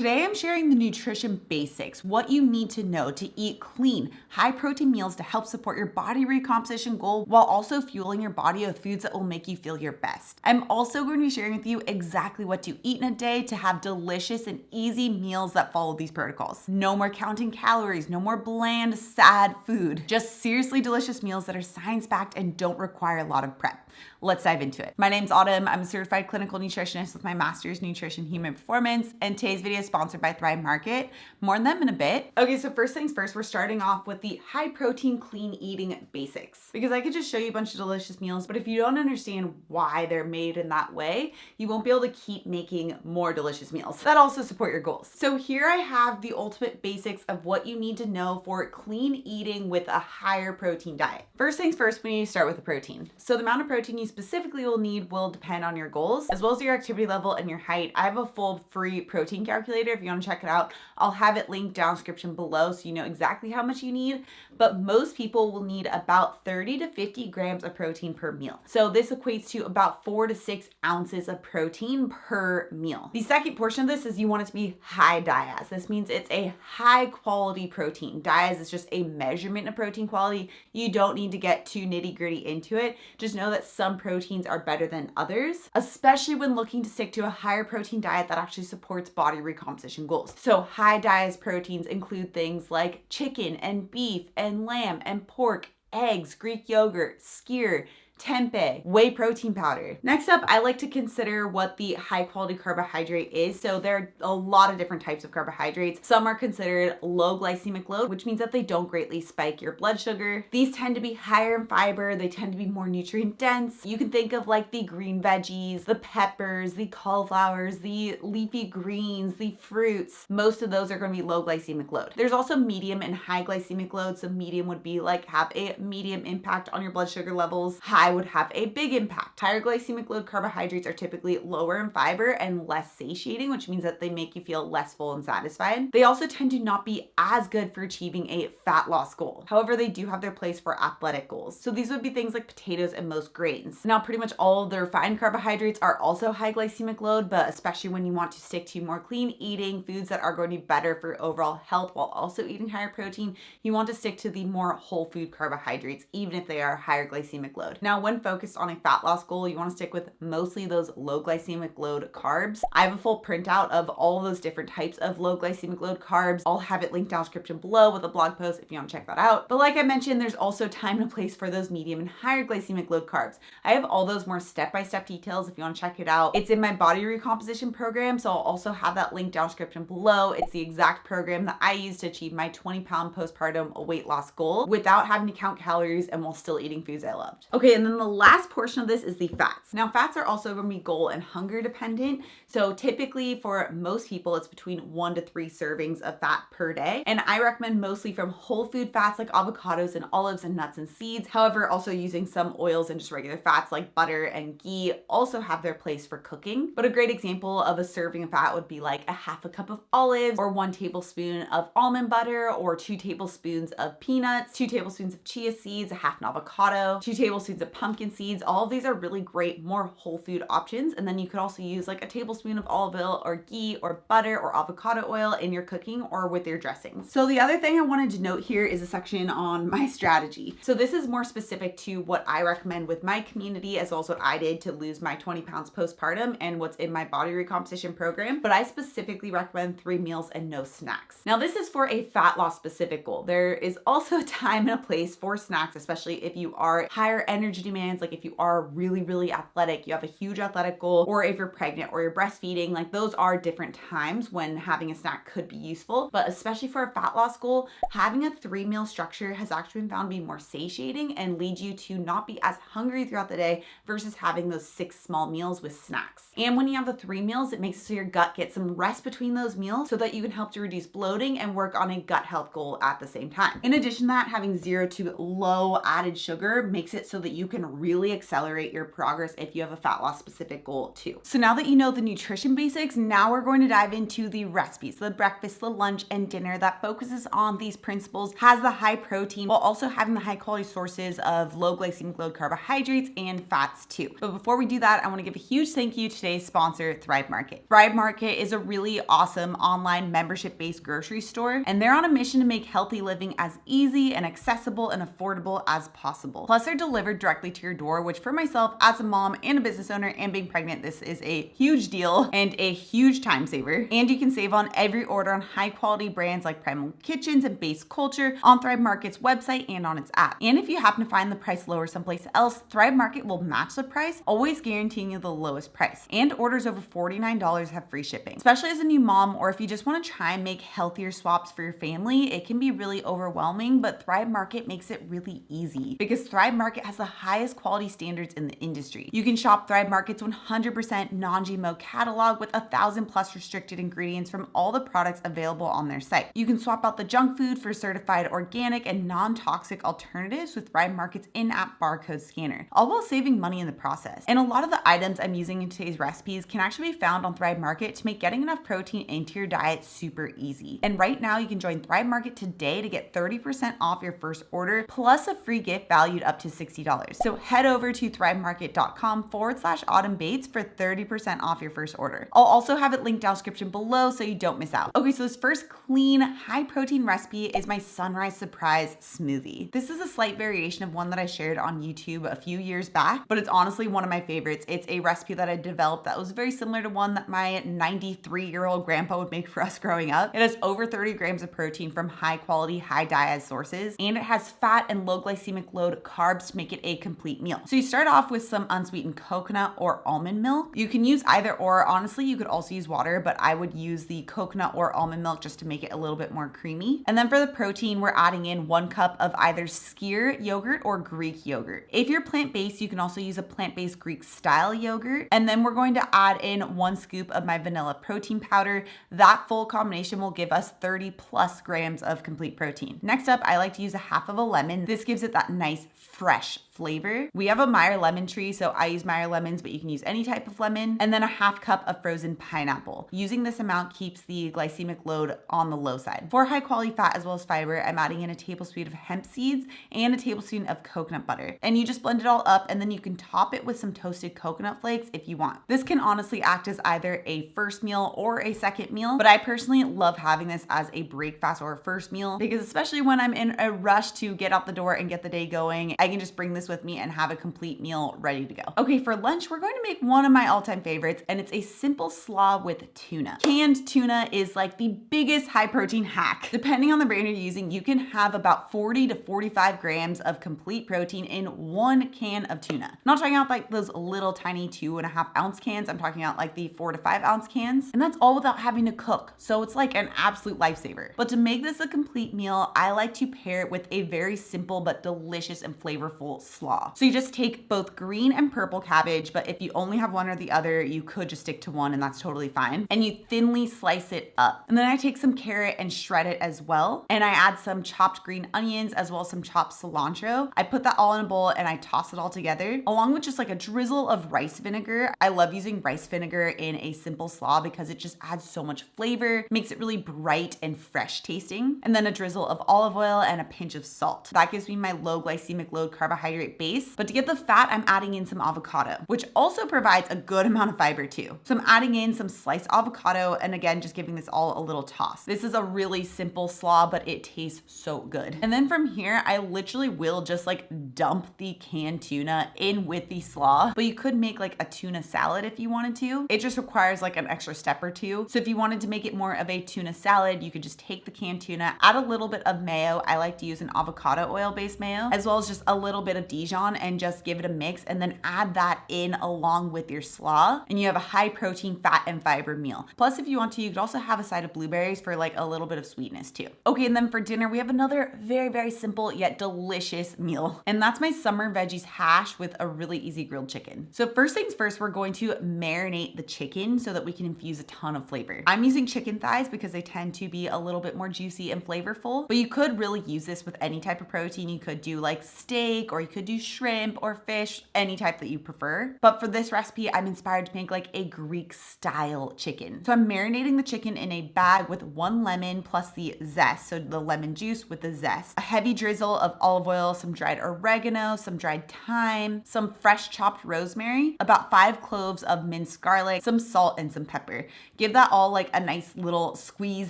Today I'm sharing the nutrition basics, what you need to know to eat clean, high protein meals to help support your body recomposition goal while also fueling your body with foods that will make you feel your best. I'm also going to be sharing with you exactly what to eat in a day to have delicious and easy meals that follow these protocols. No more counting calories, no more bland, sad food. Just seriously delicious meals that are science-backed and don't require a lot of prep. Let's dive into it. My name's Autumn. I'm a certified clinical nutritionist with my master's in nutrition human performance, and today's video is sponsored by Thrive Market. More on them in a bit. Okay, so first things first, we're starting off with the high protein, clean eating basics. Because I could just show you a bunch of delicious meals, but if you don't understand why they're made in that way, you won't be able to keep making more delicious meals that also support your goals. So here I have the ultimate basics of what you need to know for clean eating with a higher protein diet. First things first, we need to start with the protein. So the amount of protein you specifically will need will depend on your goals, as well as your activity level and your height. I have a full free protein calculator. If you want to check it out, I'll have it linked down in the description below so you know exactly how much you need. But most people will need about 30 to 50 grams of protein per meal. So this equates to about 4 to 6 ounces of protein per meal. The second portion of this is you want it to be high DIAS. This means it's a high quality protein. DIAS is just a measurement of protein quality. You don't need to get too nitty gritty into it. Just know that some proteins are better than others, especially when looking to stick to a higher protein diet that actually supports body recomposition goals. So high DIAS proteins include things like chicken and beef and lamb and pork, eggs, Greek yogurt, skyr, tempeh, whey protein powder. Next up, I like to consider what the high quality carbohydrate is. So there are a lot of different types of carbohydrates. Some are considered low glycemic load, which means that they don't greatly spike your blood sugar. These tend to be higher in fiber. They tend to be more nutrient dense. You can think of like the green veggies, the peppers, the cauliflowers, the leafy greens, the fruits. Most of those are going to be low glycemic load. There's also medium and high glycemic load. So medium would be like have a medium impact on your blood sugar levels. High would have a big impact. Higher glycemic load carbohydrates are typically lower in fiber and less satiating, which means that they make you feel less full and satisfied. They also tend to not be as good for achieving a fat loss goal. However, they do have their place for athletic goals. So these would be things like potatoes and most grains. Now, pretty much all of the refined carbohydrates are also high glycemic load, but especially when you want to stick to more clean eating, foods that are going to be better for overall health while also eating higher protein, you want to stick to the more whole food carbohydrates, even if they are higher glycemic load. Now, when focused on a fat loss goal, you want to stick with mostly those low glycemic load carbs. I have a full printout of all those different types of low glycemic load carbs. I'll have it linked down in the description below with a blog post if you want to check that out. But like I mentioned, there's also time and place for those medium and higher glycemic load carbs. I have all those more step-by-step details if you want to check it out. It's in my body recomposition program, so I'll also have that linked down in the description below. It's the exact program that I use to achieve my 20-pound postpartum weight loss goal without having to count calories and while still eating foods I loved. Okay, and then the last portion of this is the fats. Now, fats are also going to be goal and hunger dependent. So typically for most people, it's between 1 to 3 servings of fat per day. And I recommend mostly from whole food fats like avocados and olives and nuts and seeds. However, also using some oils and just regular fats like butter and ghee also have their place for cooking. But a great example of a serving of fat would be like a half a cup of olives or 1 tablespoon of almond butter or 2 tablespoons of peanuts, 2 tablespoons of chia seeds, a half an avocado, 2 tablespoons of pumpkin seeds. All of these are really great, more whole food options. And then you could also use like a tablespoon of olive oil or ghee or butter or avocado oil in your cooking or with your dressings. So the other thing I wanted to note here is a section on my strategy. So this is more specific to what I recommend with my community, as well as what I did to lose my 20 pounds postpartum and what's in my body recomposition program. But I specifically recommend 3 meals and no snacks. Now this is for a fat loss specific goal. There is also a time and a place for snacks, especially if you are higher energy demands, like if you are really athletic, you have a huge athletic goal, or if you're pregnant or you're breastfeeding, like those are different times when having a snack could be useful. But especially for a fat loss goal, having a 3-meal structure has actually been found to be more satiating and lead you to not be as hungry throughout the day versus having those 6 small meals with snacks. And when you have the 3 meals, it makes it so your gut gets some rest between those meals so that you can help to reduce bloating and work on a gut health goal at the same time. In addition to that, having 0 to low added sugar makes it so that you can really accelerate your progress if you have a fat loss specific goal too. So now that you know the nutrition basics, now we're going to dive into the recipes, the breakfast, the lunch, and dinner that focuses on these principles, has the high protein while also having the high quality sources of low glycemic load carbohydrates and fats too. But before we do that, I want to give a huge thank you to today's sponsor, Thrive Market. Thrive Market is a really awesome online membership-based grocery store, and they're on a mission to make healthy living as easy and accessible and affordable as possible. Plus, they're delivered directly to your door, which for myself as a mom and a business owner and being pregnant, this is a huge deal and a huge time saver. And you can save on every order on high quality brands like Primal Kitchens and Base Culture on Thrive Market's website and on its app. And if you happen to find the price lower someplace else, Thrive Market will match the price, always guaranteeing you the lowest price. And orders over $49 have free shipping. Especially as a new mom, or if you just want to try and make healthier swaps for your family, it can be really overwhelming, but Thrive Market makes it really easy because Thrive Market has the highest quality standards in the industry. You can shop Thrive Market's 100% non-GMO catalog with 1,000+ restricted ingredients from all the products available on their site. You can swap out the junk food for certified organic and non-toxic alternatives with Thrive Market's in-app barcode scanner, all while saving money in the process. And a lot of the items I'm using in today's recipes can actually be found on Thrive Market to make getting enough protein into your diet super easy. And right now you can join Thrive Market today to get 30% off your first order plus a free gift valued up to $60. So head over to thrivemarket.com/autumnbates for 30% off your first order. I'll also have it linked down in the description below so you don't miss out. Okay, so this first clean, high protein recipe is my sunrise surprise smoothie. This is a slight variation of one that I shared on YouTube a few years back, but it's honestly one of my favorites. It's a recipe that I developed that was very similar to one that my 93-year-old grandpa would make for us growing up. It has over 30 grams of protein from high quality, high diet sources, and it has fat and low glycemic load carbs to make it a complete meal. So you start off with some unsweetened coconut or almond milk. You can use either or. Honestly, you could also use water, but I would use the coconut or almond milk just to make it a little bit more creamy. And then for the protein, we're adding in 1 cup of either skyr yogurt or Greek yogurt. If you're plant-based, you can also use a plant-based Greek style yogurt. And then we're going to add in 1 scoop of my vanilla protein powder. That full combination will give us 30+ grams of complete protein. Next up, I like to use a half of a lemon. This gives it that nice fresh flavor. We have a Meyer lemon tree, so I use Meyer lemons, but you can use any type of lemon. And then a half cup of frozen pineapple. Using this amount keeps the glycemic load on the low side. For high quality fat as well as fiber, I'm adding in a tablespoon of hemp seeds and a tablespoon of coconut butter. And you just blend it all up, and then you can top it with some toasted coconut flakes if you want. This can honestly act as either a first meal or a second meal, but I personally love having this as a breakfast or a first meal because especially when I'm in a rush to get out the door and get the day going, I can just bring this with me and have a complete meal ready to go. Okay, for lunch, we're going to make one of my all-time favorites, and it's a simple slaw with tuna. Canned tuna is like the biggest high protein hack. Depending on the brand you're using, you can have about 40 to 45 grams of complete protein in 1 can of tuna. I'm not talking about like those little tiny 2.5 ounce cans. I'm talking about like the 4 to 5 ounce cans. And that's all without having to cook. So it's like an absolute lifesaver. But to make this a complete meal, I like to pair it with a very simple but delicious and flavorful slaw. So you just take both green and purple cabbage, but if you only have one or the other, you could just stick to one and that's totally fine. And you thinly slice it up. And then I take some carrot and shred it as well. And I add some chopped green onions as well as some chopped cilantro. I put that all in a bowl and I toss it all together along with just like a drizzle of rice vinegar. I love using rice vinegar in a simple slaw because it just adds so much flavor, makes it really bright and fresh tasting. And then a drizzle of olive oil and a pinch of salt. That gives me my low glycemic load carbohydrate base. But to get the fat, I'm adding in some avocado, which also provides a good amount of fiber too. So I'm adding in some sliced avocado and again, just giving this all a little toss. This is a really simple slaw, but it tastes so good. And then from here, I literally will just like dump the canned tuna in with the slaw, but you could make like a tuna salad if you wanted to. It just requires like an extra step or two. So if you wanted to make it more of a tuna salad, you could just take the canned tuna, add a little bit of mayo. I like to use an avocado oil based mayo, as well as just a little bit of Dijon and just give it a mix and then add that in along with your slaw. And you have a high protein, fat and fiber meal. Plus, if you want to, you could also have a side of blueberries for like a little bit of sweetness too. Okay, and then for dinner, we have another very, very simple yet delicious meal. And that's my summer veggies hash with a really easy grilled chicken. So first things first, we're going to marinate the chicken so that we can infuse a ton of flavor. I'm using chicken thighs because they tend to be a little bit more juicy and flavorful, but you could really use this with any type of protein. You could do like steak or you could could do shrimp or fish, any type that you prefer. But for this recipe, I'm inspired to make like a Greek style chicken. So I'm marinating the chicken in a bag with 1 lemon plus the zest, so the lemon juice with the zest, a heavy drizzle of olive oil, some dried oregano, some dried thyme, some fresh chopped rosemary, about 5 cloves of minced garlic, some salt, and some pepper. Give that all like a nice little squeeze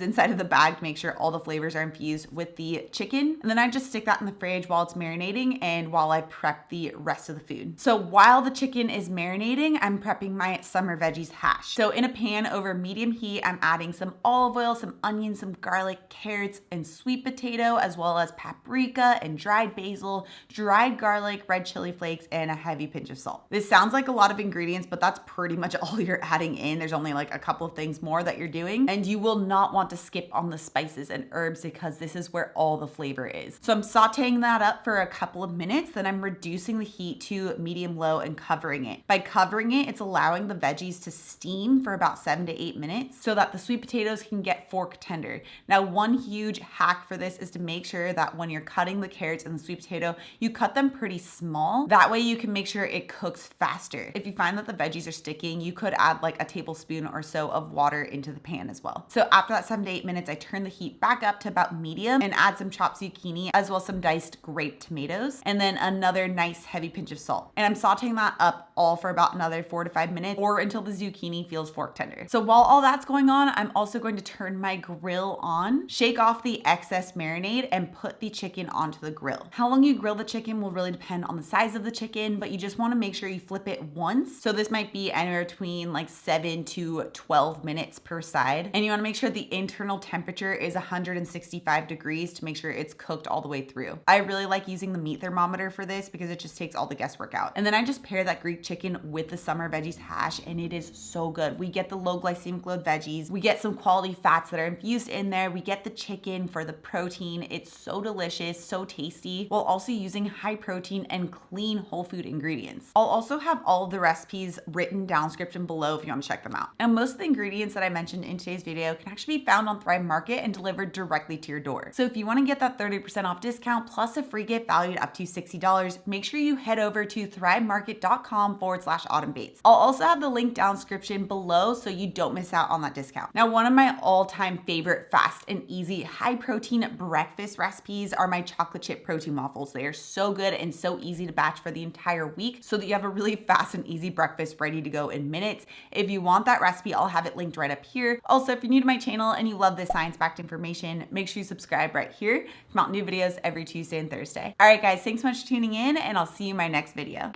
inside of the bag to make sure all the flavors are infused with the chicken. And then I just stick that in the fridge while it's marinating and while I prep the rest of the food. So while the chicken is marinating, I'm prepping my summer veggies hash. So in a pan over medium heat, I'm adding some olive oil, some onions, some garlic, carrots, and sweet potato, as well as paprika and dried basil, dried garlic, red chili flakes, and a heavy pinch of salt. This sounds like a lot of ingredients, but that's pretty much all you're adding in. There's only like a couple of things more that you're doing, and you will not want to skip on the spices and herbs because this is where all the flavor is. So I'm sauteing that up for a couple of minutes, then I'm reducing the heat to medium low and covering it. By covering it, it's allowing the veggies to steam for about 7 to 8 minutes so that the sweet potatoes can get fork tender. Now, one huge hack for this is to make sure that when you're cutting the carrots and the sweet potato, you cut them pretty small. That way you can make sure it cooks faster. If you find that the veggies are sticking, you could add like a tablespoon or so of water into the pan as well. So after that 7 to 8 minutes, I turn the heat back up to about medium and add some chopped zucchini as well as some diced grape tomatoes, and then another nice heavy pinch of salt. And I'm sauteing that up all for about another 4 to 5 minutes or until the zucchini feels fork tender. So while all that's going on, I'm also going to turn my grill on, shake off the excess marinade, and put the chicken onto the grill. How long you grill the chicken will really depend on the size of the chicken, but you just want to make sure you flip it once. So this might be anywhere between like 7 to 12 minutes per side. And you want to make sure the internal temperature is 165 degrees to make sure it's cooked all the way through. I really like using the meat thermometer for this because it just takes all the guesswork out. And then I just pair that Greek chicken with the summer veggies hash, and it is so good. We get the low glycemic load veggies, we get some quality fats that are infused in there, we get the chicken for the protein. It's so delicious, so tasty, while also using high protein and clean whole food ingredients. I'll also have all of the recipes written down description below if you want to check them out. And most of the ingredients that I mentioned in today's video can actually be found on Thrive Market and delivered directly to your door. So if you want to get that 30% off discount plus a free gift valued up to $60, make sure you head over to thrivemarket.com/autumnbates. I'll also have the link down description below so you don't miss out on that discount. Now, one of my all-time favorite fast and easy high protein breakfast recipes are my chocolate chip protein waffles. They are so good and so easy to batch for the entire week so that you have a really fast and easy breakfast ready to go in minutes. If you want that recipe, I'll have it linked right up here. Also, if you're new to my channel and you love this science-backed information, make sure you subscribe right here. Come out new videos every Tuesday and Thursday. All right, guys, thanks so much for tuning in, and I'll see you in my next video.